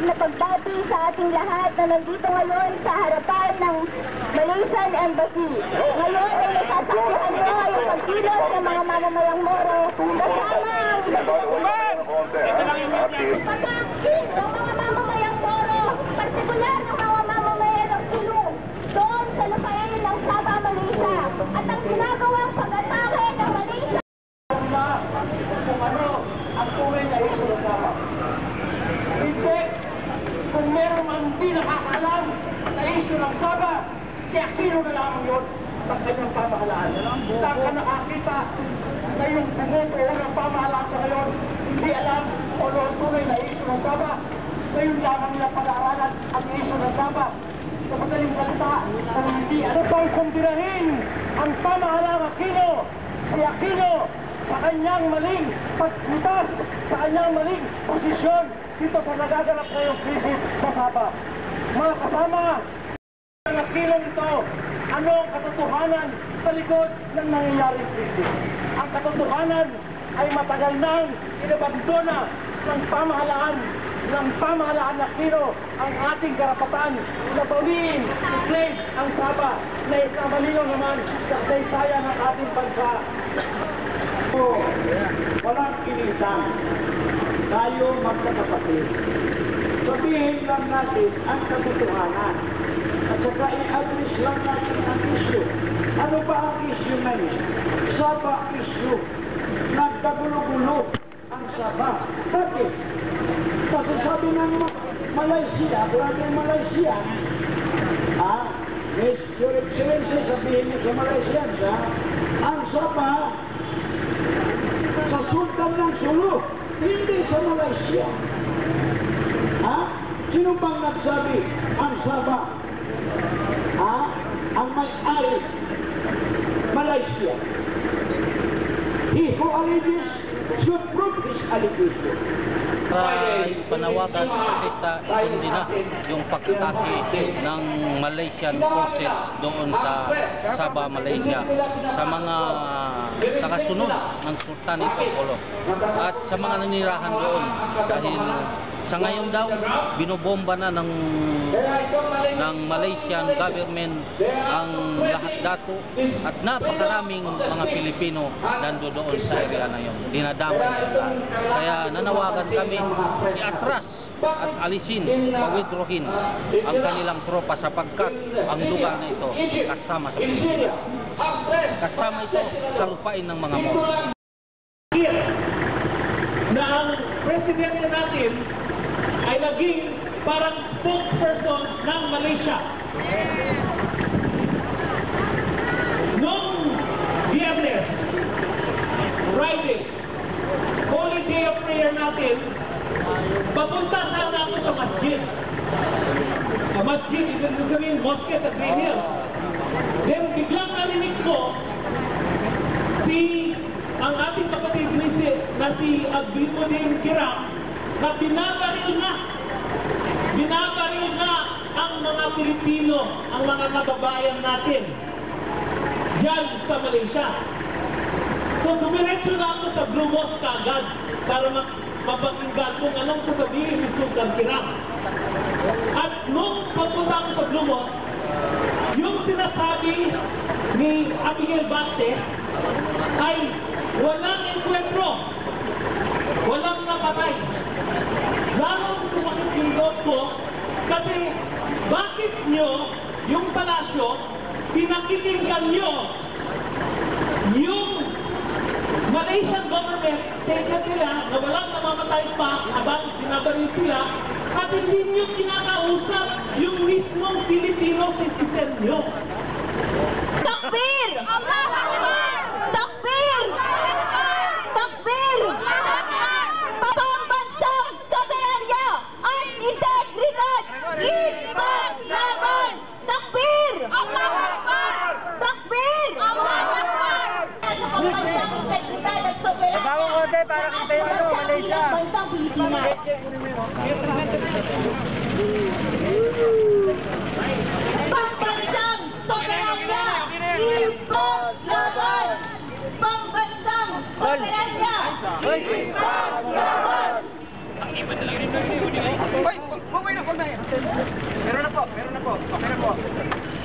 na pagbati sa ating lahat na nandito ngayon sa harapan ng Malaysian Embassy. Ngayon ay nasasaksihan nyo yung pagkilos ng mga mamamayang Moro kasama ang ulit. Pag-aakit ng mga mamamayang Moro, partikular ng mga mamamayan ng Sulu, doon sa lupain ng Sabah, Malaysia, at ang ginagawang pag-atake ng Malaysia. Kung ano ang tunay na iso ng Sabah. Hindi, kung meron man hindi nakakaalam na iso ng Sabah, si Aquino na lamang yun sa kanyang pamahalaan. Saan ka nakakita na yung bumubuo ng pamahalaan sa ngayon, hindi alam kung ano ang tunay na iso ng Sabah. Ngayon lamang nila pag-aaralan ang iso ng Sabah. Sa madaling salita, na hindi ano pang kumbirahin ang pamahalaang Aquino, si Aquino, sa kanyang maling pagbutas, sa kanyang maling posisyon dito sa nagaganap ngayong krisis sa Sabah. Mga kasama, ang Aquino ito, ano ang katotohanan sa likod ng nangyayaring krisis? Ang katotohanan ay matagal nang inabandona ng pamahalaan ng Aquino ang ating karapatan na bawiin, i-claim ang Sabah na ikamalinaw naman sa kasaysayan ng ating bansa. Walang initan. Tayo magkakapatid. Sabihin lang natin ang katotohanan. At saka i-address lang natin ang issue. Ano ba ang issue na ito? Sabah issue. Nagkagulo-gulo ang Sabah. Bakit? Kasi sabi ng Malaysia, kung Malaysia, Your Excellency, sabihin niyo sa Malaysians, ang Sabah sa Sultan ng Sulu, hindi sa Malaysia. Sino bang nagsabi ang Sabah? Ang may-ari, Malaysia. He who alleges should prove his allegation. Panawagan sa protesta, hindi na yung pagkatake ng Malaysian forces doon sa Sabah, Malaysia sa mga nakasunod ng Sultan Ipoh at sa mga nanirahan doon dahil sa ngayon daw binobomba na ng Malaysian government ang lahat dato at napakaraming mga Pilipino nando doon sa area na yun. Dinadamay nila. Kaya nanawagan kami i-atras at alisin, pawidrohin ang kanilang tropa sapagkat ang lugar na ito kasama sa Pilipinas. Kasama ito sa lupain ng mga Moro. Na ang presidente natin ay naging parang spokesperson ng Malaysia. Noong Viernes, Friday, Holy Day of Prayer natin, papunta sana ako sa masjid. Sa masjid, ibig sabihin, mosque sa Green Hills. Then biglang narinig ko ang ating kapatid na si Abdulmudir Kiram na binabaril na ang mga Pilipino, ang mga kababayan natin dyan sa Malaysia. So dumiretso na ako sa Blue Mosque agad para mapakinggan kung anong sasabihin ni Sultan Kiram. At nung pagpunta ako sa Blue Mosque, yung sinasabi ni Abigail Bate ay walang enkwentro, walang napatay. Lalong sumakit yung loob ko kasi bakit nyo yung palasyo pinakikinggan nyo yung Malaysian government statement nila na walang namamatay pa habang binabaril sila at hindi nyo kinakausap yung mismong Filipino citizen nyo. Takbir! Allahu Akbar! Takbir! Takbir! Pambansang soberanya at integridad! Ipaglaban! Takbir! Allahu Akbar! Takbir! Allahu Akbar! Pambansang integridad at soberanya ng Malaysia! Bansang Pilipinas! Pambansang soberanya! Ipaglaban! Pambansang soberanya! Ipaglaban! Meron na po. Okay na po.